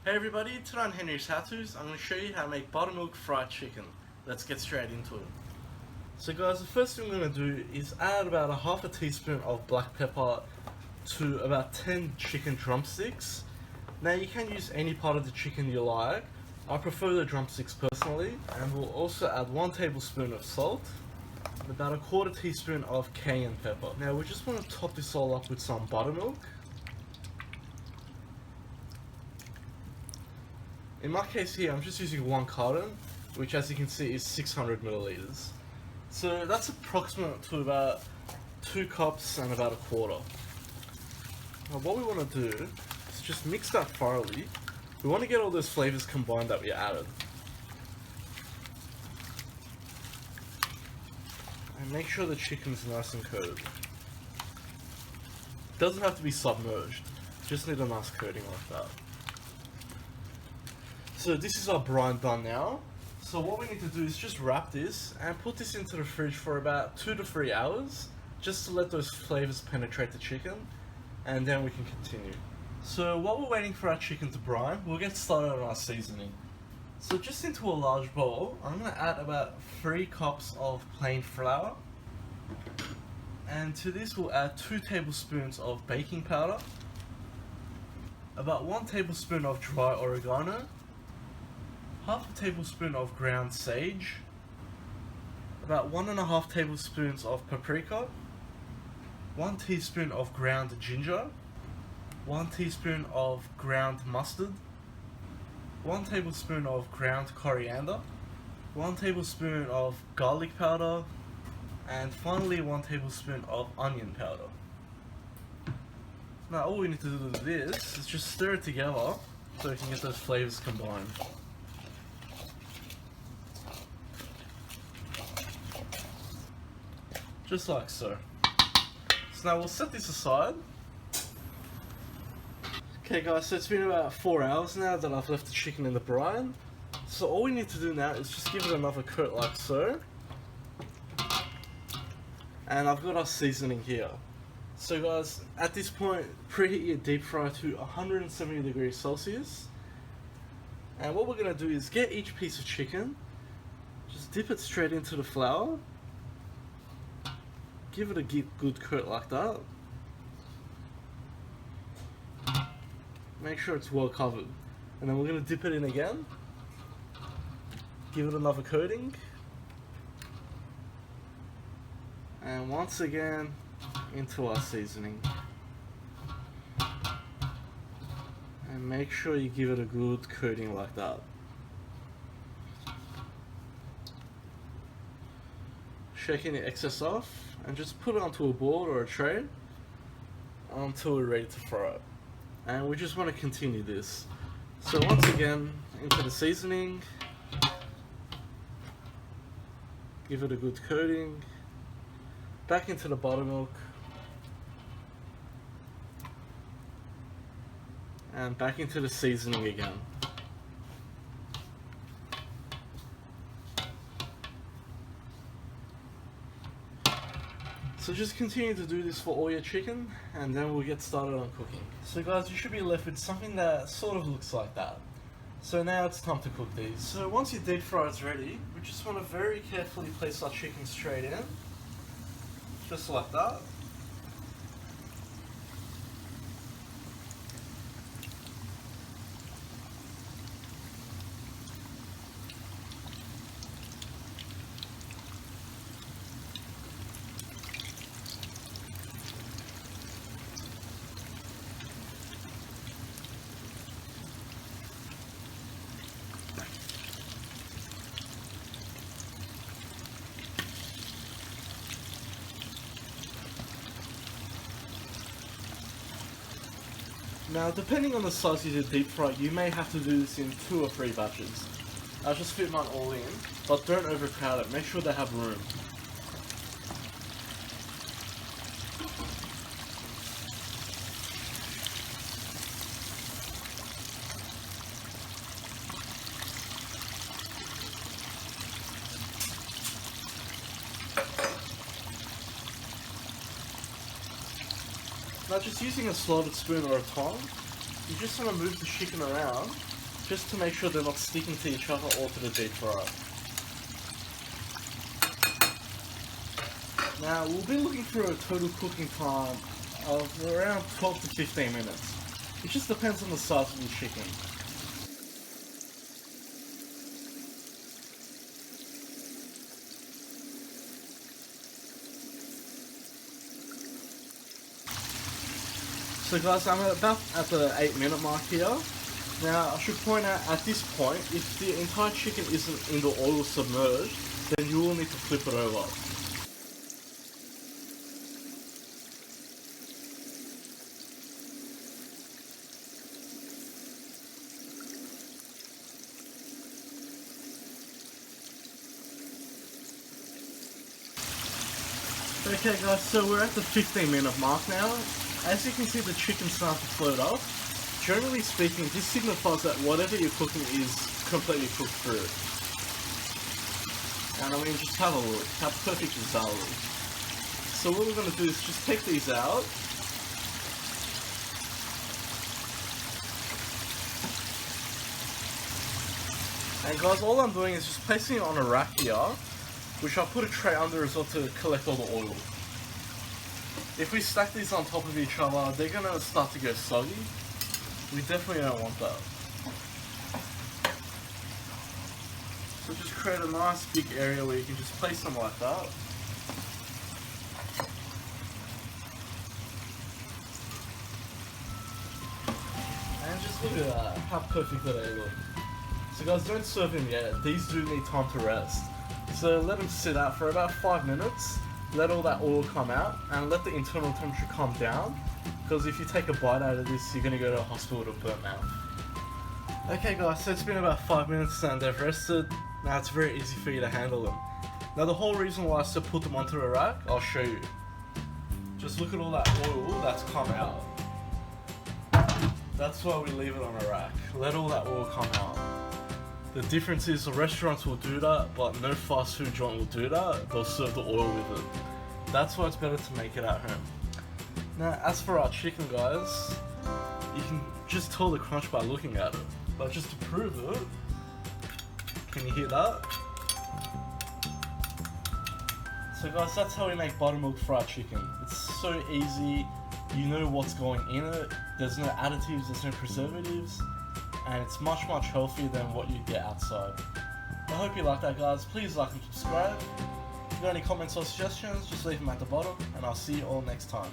Hey everybody, today on Henry's HowTos, I'm going to show you how to make buttermilk fried chicken. Let's get straight into it. So guys, the first thing we're going to do is add about a half a teaspoon of black pepper to about 10 chicken drumsticks. Now you can use any part of the chicken you like. I prefer the drumsticks personally. And we'll also add 1 tablespoon of salt, and about a quarter teaspoon of cayenne pepper. Now we just want to top this all up with some buttermilk. In my case here, I'm just using 1 carton, which as you can see is 600 milliliters. So that's approximate to about 2 cups and about a quarter. Now what we want to do is just mix that thoroughly. We want to get all those flavors combined that we added. And make sure the chicken's nice and coated. It doesn't have to be submerged, just need a nice coating like that. So this is our brine done now. So what we need to do is just wrap this and put this into the fridge for about 2 to 3 hours, just to let those flavors penetrate the chicken, and then we can continue. So while we're waiting for our chicken to brine, we'll get started on our seasoning. So just into a large bowl, I'm going to add about 3 cups of plain flour, and to this we'll add 2 tablespoons of baking powder, about 1 tablespoon of dry oregano, half a tablespoon of ground sage, about 1.5 tablespoons of paprika, 1 teaspoon of ground ginger, 1 teaspoon of ground mustard, 1 tablespoon of ground coriander, 1 tablespoon of garlic powder, and finally 1 tablespoon of onion powder. Now all we need to do with this is just stir it together so we can get those flavors combined. Just like so. So now we'll set this aside. Okay guys, so it's been about 4 hours now that I've left the chicken in the brine. So all we need to do now is just give it another coat like so. And I've got our seasoning here. So guys, at this point, preheat your deep fryer to 170 degrees Celsius. And what we're going to do is get each piece of chicken, just dip it straight into the flour. Give it a good coat like that. Make sure it's well covered. And then we're going to dip it in again. Give it another coating. And once again, into our seasoning. And make sure you give it a good coating like that. Shaking the excess off. And just put it onto a board or a tray until we're ready to fry it. And we just want to continue this. So once again, into the seasoning, give it a good coating, back into the buttermilk, and back into the seasoning again. So just continue to do this for all your chicken, and then we'll get started on cooking. So guys, you should be left with something that sort of looks like that. So now it's time to cook these. So once your deep fry is ready, we just want to very carefully place our chicken straight in, just like that. Now, depending on the size of your deep fry, you may have to do this in 2 or 3 batches. I'll just fit mine all in, but don't overcrowd it. Make sure they have room. Now just using a slotted spoon or a tongue, you just want to move the chicken around just to make sure they're not sticking to each other or to the deep fryer. Now we'll be looking for a total cooking time of around 12 to 15 minutes. It just depends on the size of your chicken. So guys, I'm about at the 8-minute mark here. Now I should point out at this point, if the entire chicken isn't in the oil submerged, then you will need to flip it over. Okay guys, so we're at the 15-minute mark now. As you can see, the chicken's starting to float up. Generally speaking, this signifies that whatever you're cooking is completely cooked through. And I mean, just have a look, how perfect is that look? So what we're going to do is just take these out. And guys, all I'm doing is just placing it on a rack here, which I'll put a tray under as well to collect all the oil. If we stack these on top of each other, they're going to start to go soggy. We definitely don't want that. So just create a nice big area where you can just place them like that. And just look at that, how perfect that they look. So guys, don't serve them yet, these do need time to rest. So let them sit out for about 5 minutes, let all that oil come out, and let the internal temperature come down, because if you take a bite out of this, you're going to go to a hospital with a burnt mouth. Okay guys, so it's been about 5 minutes and they've rested. Now it's very easy for you to handle them. Now the whole reason why I still put them onto a rack, I'll show you. Just look at all that oil that's come out. That's why we leave it on a rack. Let all that oil come out. The difference is the restaurants will do that, but no fast food joint will do that. They'll serve the oil with it. That's why it's better to make it at home. Now, as for our chicken, guys, you can just tell the crunch by looking at it. But just to prove it, can you hear that? So guys, that's how we make buttermilk fried chicken. It's so easy, you know what's going in it, there's no additives, there's no preservatives, and it's much healthier than what you get outside. I hope you like that guys, please like and subscribe. If you got any comments or suggestions, just leave them at the bottom, and I'll see you all next time.